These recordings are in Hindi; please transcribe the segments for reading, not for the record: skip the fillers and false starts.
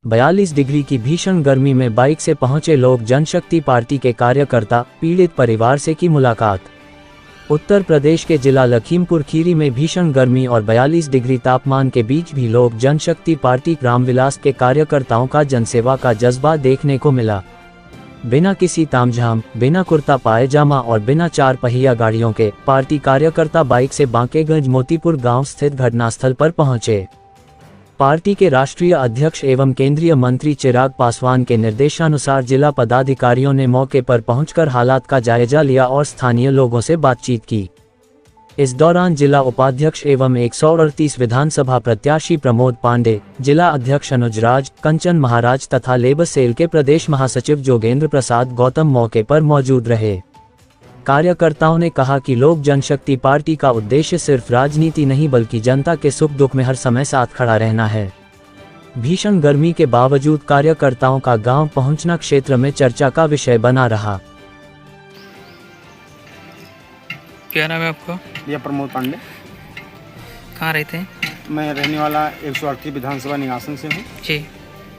42 डिग्री की भीषण गर्मी में बाइक से पहुंचे लोक जनशक्ति पार्टी के कार्यकर्ता, पीड़ित परिवार से की मुलाकात। उत्तर प्रदेश के जिला लखीमपुर खीरी में भीषण गर्मी और 42 डिग्री तापमान के बीच भी लोक जनशक्ति पार्टी रामविलास के कार्यकर्ताओं का जनसेवा का जज्बा देखने को मिला। बिना किसी तामझाम, बिना कुर्ता पायजामा और बिना 4 पहिया गाड़ियों के पार्टी कार्यकर्ता बाइक से बांकेगंज मोतीपुर गांव स्थित घटनास्थल पर पहुंचे। पार्टी के राष्ट्रीय अध्यक्ष एवं केंद्रीय मंत्री चिराग पासवान के निर्देशानुसार जिला पदाधिकारियों ने मौके पर पहुंचकर हालात का जायजा लिया और स्थानीय लोगों से बातचीत की। इस दौरान जिला उपाध्यक्ष एवं 138 विधानसभा प्रत्याशी प्रमोद पांडे, जिला अध्यक्ष अनुज राज, कंचन महाराज तथा लेबर सेल के प्रदेश महासचिव जोगेंद्र प्रसाद गौतम मौके पर मौजूद रहे। कार्यकर्ताओं ने कहा कि लोक जनशक्ति पार्टी का उद्देश्य सिर्फ राजनीति नहीं बल्कि जनता के सुख दुख में हर समय साथ खड़ा रहना है। भीषण गर्मी के बावजूद कार्यकर्ताओं का गांव पहुंचना क्षेत्र में चर्चा का विषय बना रहा। क्या नाम है आपका? यह प्रमोद पांडे। कहाँ रहते हैं? मैं रहने वाला 138 विधानसभा निवासन से हूँ जी।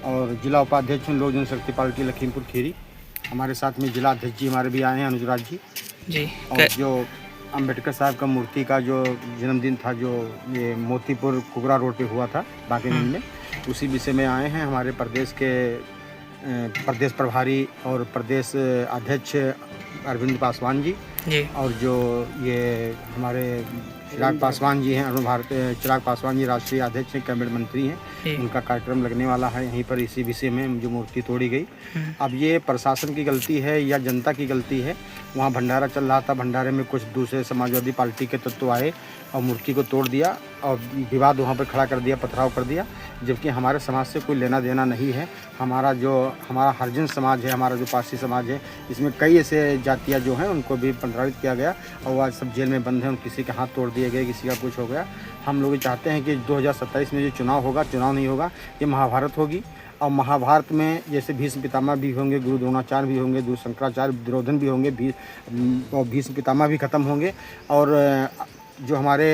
और जिला उपाध्यक्ष हूँ लोक जनशक्ति पार्टी लखीमपुर खीरी। हमारे साथ में जिला अध्यक्ष जी हमारे भी आए हैं, अनुज राज जी। और जो अंबेडकर साहब का मूर्ति का जो जन्मदिन था, जो ये मोतीपुर कुगरा रोड पे हुआ था बांकेगंज में, उसी विषय में आए हैं। हमारे प्रदेश के प्रदेश प्रभारी और प्रदेश अध्यक्ष अरविंद पासवान जी और जो ये हमारे चिराग पासवान जी हैं, चिराग पासवान जी राष्ट्रीय अध्यक्ष हैं, कैबिनेट मंत्री हैं, उनका कार्यक्रम लगने वाला है यहीं पर इसी विषय में जो मूर्ति तोड़ी गई। अब ये प्रशासन की गलती है या जनता की गलती है? वहाँ भंडारा चल रहा था, भंडारे में कुछ दूसरे समाजवादी पार्टी के तत्व आए और मूर्ति को तोड़ दिया और विवाद वहाँ पर खड़ा कर दिया, पथराव कर दिया, जबकि हमारे समाज से कोई लेना देना नहीं है। हमारा हरिजन समाज है, हमारा जो पारसी समाज है, इसमें कई ऐसे जातियाँ जो हैं उनको भी प्रभावित किया गया और वह सब जेल में बंद हैं। किसी के हाथ तोड़ दिए गए, किसी का कुछ हो गया। हम लोग चाहते हैं कि 2027 में जो चुनाव होगा, चुनाव नहीं होगा, ये महाभारत होगी। और महाभारत में जैसे भीष्म पितामह भी होंगे, गुरु द्रोणाचार्य भी होंगे, गुरु शंकराचार्य, दुर्योधन भी होंगे, और भीष्म पितामह भी खत्म होंगे। और जो हमारे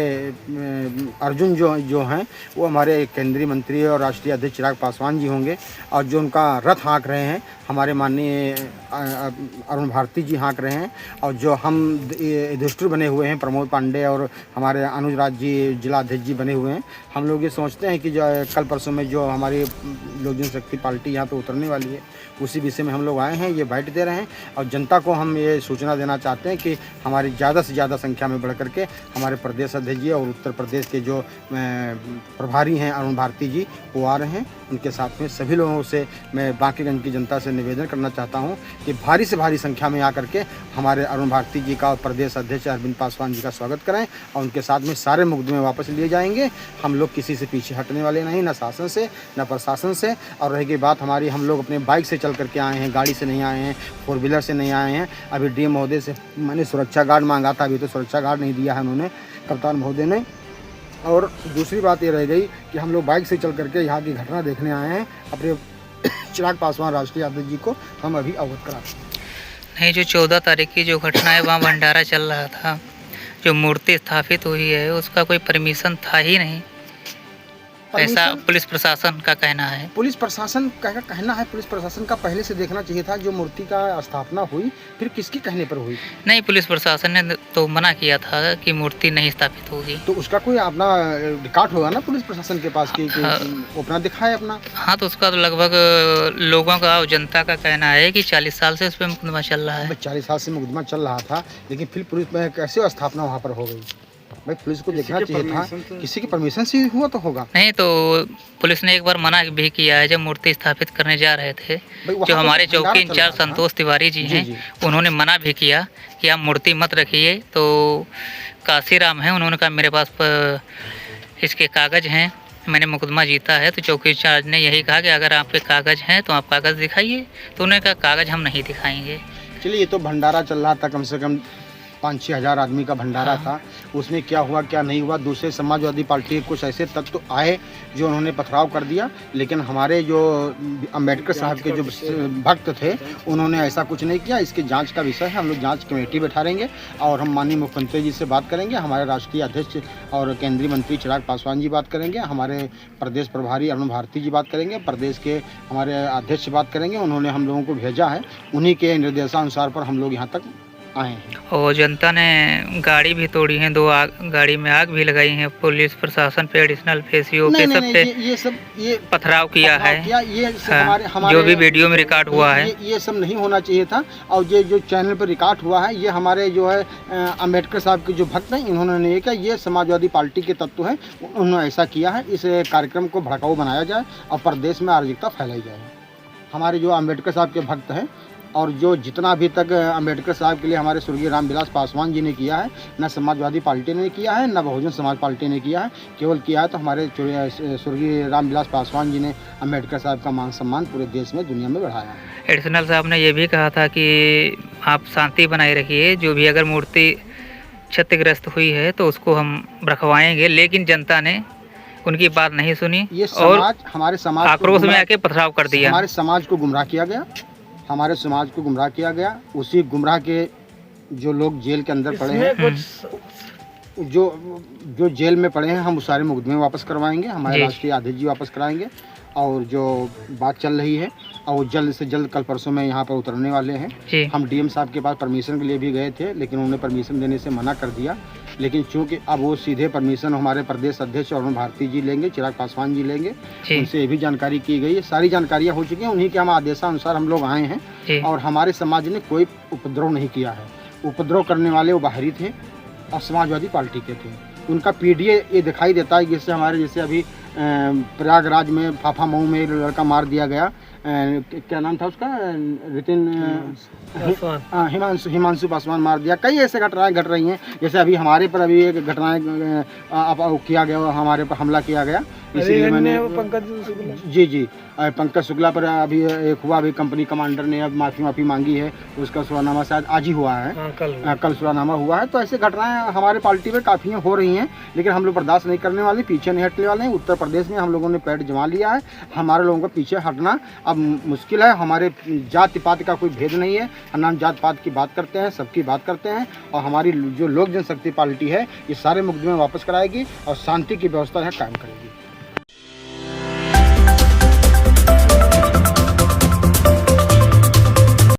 अर्जुन जो हैं वो हमारे केंद्रीय मंत्री और राष्ट्रीय अध्यक्ष चिराग पासवान जी होंगे। और जो उनका रथ हाँक रहे हैं हमारे माननीय अरुण भारती जी हाँक रहे हैं। और जो हम युधिष्ठिर बने हुए हैं प्रमोद पांडे और हमारे अनुज राज जी जिला अध्यक्ष जी बने हुए हैं। हम लोग ये सोचते हैं कि जो कल परसों में जो हमारी लोक जनशक्ति पार्टी यहाँ पे उतरने वाली है, उसी विषय में हम लोग आए हैं, ये बाइट दे रहे हैं। और जनता को हम ये सूचना देना चाहते हैं कि हमारी ज़्यादा से ज़्यादा संख्या में बढ़ करके हमारे प्रदेश अध्यक्ष जी और उत्तर प्रदेश के जो प्रभारी हैं अरुण भारती जी वो आ रहे हैं। उनके साथ में सभी लोगों से मैं बांकेगंज की जनता से निवेदन करना चाहता हूं कि भारी से भारी संख्या में आकर के हमारे अरुण भारती जी का और प्रदेश अध्यक्ष अरविंद पासवान जी का स्वागत करें और उनके साथ में सारे मुकदमे वापस लिए जाएंगे। हम लोग किसी से पीछे हटने वाले नहीं, न शासन से न प्रशासन से। और रहेगी बात हमारी, हम लोग अपने बाइक से चल करके आए हैं, गाड़ी से नहीं आए हैं, 4 व्हीलर से नहीं आए हैं। अभी डीएम महोदय से मैंने सुरक्षा गार्ड मांगा था, अभी तो सुरक्षा गार्ड नहीं दिया है उन्होंने, कप्तान महोदय ने। और दूसरी बात ये रह गई कि हम लोग बाइक से चल करके यहाँ की घटना देखने आए हैं। अपने चिराग पासवान राष्ट्रीय अध्यक्ष जी को हम अभी अवगत कराते नहीं, जो 14 तारीख की जो घटना है वहाँ भंडारा चल रहा था, जो मूर्ति स्थापित हुई है उसका कोई परमिशन था ही नहीं, ऐसा पुलिस प्रशासन का कहना है। पुलिस प्रशासन का कहना है, पुलिस प्रशासन का पहले से देखना चाहिए था। जो मूर्ति का स्थापना हुई फिर किसके कहने पर हुई? नहीं, पुलिस प्रशासन ने तो मना किया था कि मूर्ति नहीं स्थापित होगी। तो उसका कोई अपना रिकॉर्ड होगा ना पुलिस प्रशासन के पास कि वो अपना दिखाए अपना। हाँ, तो उसका तो लगभग लोगों का और जनता का कहना है कि 40 साल से उस पर मुकदमा चल रहा है। 40 साल से मुकदमा चल रहा था, लेकिन फिर पुलिस में कैसे स्थापना वहाँ पर हो गई? भाई पुलिस को देखना चाहिए था, किसी की परमिशन से हुआ तो होगा। नहीं, तो पुलिस ने एक बार मना भी किया है। जब मूर्ति स्थापित करने जा रहे थे, जो हमारे चौकी इंचार्ज संतोष तिवारी जी हैं, उन्होंने मना भी किया कि आप मूर्ति मत रखिए। तो काशीराम हैं, उन्होंने कहा मेरे पास इसके कागज़ हैं, मैंने मुकदमा जीता है। तो चौकी इंचार्ज ने यही कहा कि अगर आपके कागज़ हैं तो आप कागज़ दिखाइए। तो उन्होंने कहा कागज़ हम नहीं दिखाएंगे। चलिए, ये तो भंडारा चल रहा था कम से कम 5-6 हज़ार आदमी का भंडारा था। उसमें क्या हुआ क्या नहीं हुआ, दूसरे समाजवादी पार्टी के कुछ ऐसे तत्व आए जो उन्होंने पथराव कर दिया, लेकिन हमारे जो अम्बेडकर साहब के जो भक्त थे उन्होंने ऐसा कुछ नहीं किया। इसकी जांच का विषय है, हम लोग जांच कमेटी बैठाएंगे और हम माननीय मुख्यमंत्री जी से बात करेंगे, हमारे राष्ट्रीय अध्यक्ष और केंद्रीय मंत्री चिराग पासवान जी बात करेंगे, हमारे प्रदेश प्रभारी अरुण भारती जी बात करेंगे, प्रदेश के हमारे अध्यक्ष बात करेंगे। उन्होंने हम लोगों को भेजा है, उन्हीं के निर्देशानुसार पर हम लोग यहाँ तक आए हैं। और जनता ने गाड़ी भी तोड़ी है, 2 गाड़ी में आग भी लगाई है। पुलिस प्रशासन पे एडिशनल फेसियो पे सब पे ये पथराव किया है। ये हमारे जो भी वीडियो में रिकॉर्ड हुआ है ये सब नहीं होना चाहिए था। और ये जो चैनल पर रिकॉर्ड हुआ है ये हमारे जो है अम्बेडकर साहब के जो भक्त हैं इन्होंने नहीं किया, ये समाजवादी पार्टी के तत्व हैं, उन्होंने ऐसा किया है। इस कार्यक्रम को भड़काऊ बनाया जाए और प्रदेश में अराजकता फैलाई जाए। हमारे जो अम्बेडकर साहब के भक्त हैं और जो जितना अभी तक अम्बेडकर साहब के लिए हमारे स्वर्गीय रामविलास पासवान जी ने किया है, न समाजवादी पार्टी ने किया है, न बहुजन समाज पार्टी ने किया है, केवल किया है तो हमारे स्वर्गीय रामविलास पासवान जी ने अम्बेडकर साहब का मान सम्मान पूरे देश में दुनिया में बढ़ाया है। एडिशनल साहब ने यह भी कहा था कि आप शांति बनाए रखिए, जो भी अगर मूर्ति क्षतिग्रस्त हुई है तो उसको हम रखवाएंगे, लेकिन जनता ने उनकी बात नहीं सुनी और हमारे समाज आक्रोश में आके पथराव कर दिया। हमारे समाज को गुमराह किया गया, हमारे समाज को गुमराह किया गया। उसी गुमराह के जो लोग जेल के अंदर पड़े हैं, जो जेल में पड़े हैं, हम उस सारे मुकदमे वापस करवाएंगे, हमारे राष्ट्रीय अध्यक्ष जी वापस कराएंगे। और जो बात चल रही है और जल्द से जल्द कल परसों में यहाँ पर उतरने वाले हैं। हम डीएम साहब के पास परमिशन के लिए भी गए थे, लेकिन उन्होंने परमिशन देने से मना कर दिया। लेकिन चूंकि अब वो सीधे परमिशन हमारे प्रदेश अध्यक्ष अरुण भारती जी लेंगे, चिराग पासवान जी लेंगे, उनसे ये भी जानकारी की गई है। सारी जानकारियाँ हो चुकी हैं, उन्हीं के हम आदेशानुसार हम लोग आए हैं और हमारे समाज ने कोई उपद्रव नहीं किया है। उपद्रव करने वाले वो बाहरी थे और समाजवादी पार्टी के थे। उनका पीडीए ये दिखाई देता है, जिससे हमारे जैसे अभी प्रयागराज में फाफा मऊ में लड़का मार दिया गया, क्या नाम था उसका, हिमांशु पासवान मार दिया। कई ऐसे घटनाएं घट रही हैं, जैसे अभी हमारे पर अभी एक घटनाएं किया गया, हमारे पर हमला किया गया, इसलिए मैंने पंकज शुक्ला पर अभी एक हुआ, अभी कंपनी कमांडर ने अब माफ़ी मांगी है, उसका सुरानामा शायद आज ही हुआ है, कल सुरानामा हुआ है। तो ऐसे घटनाएं हमारे पार्टी में काफ़ी हो रही हैं, लेकिन हम लोग बर्दाश्त नहीं करने वाले, पीछे नहीं हटने वाले हैं। उत्तर प्रदेश में हम लोगों ने पैड जमा लिया है, हमारे लोगों को पीछे हटना अब मुश्किल है। हमारे जाति पात का कोई भेद नहीं है, हम जात पात की बात करते हैं, सबकी बात करते हैं। और हमारी जो लोक जनशक्ति पार्टी है ये सारे मुकदमे वापस कराएगी और शांति की व्यवस्था है कायम करेगी।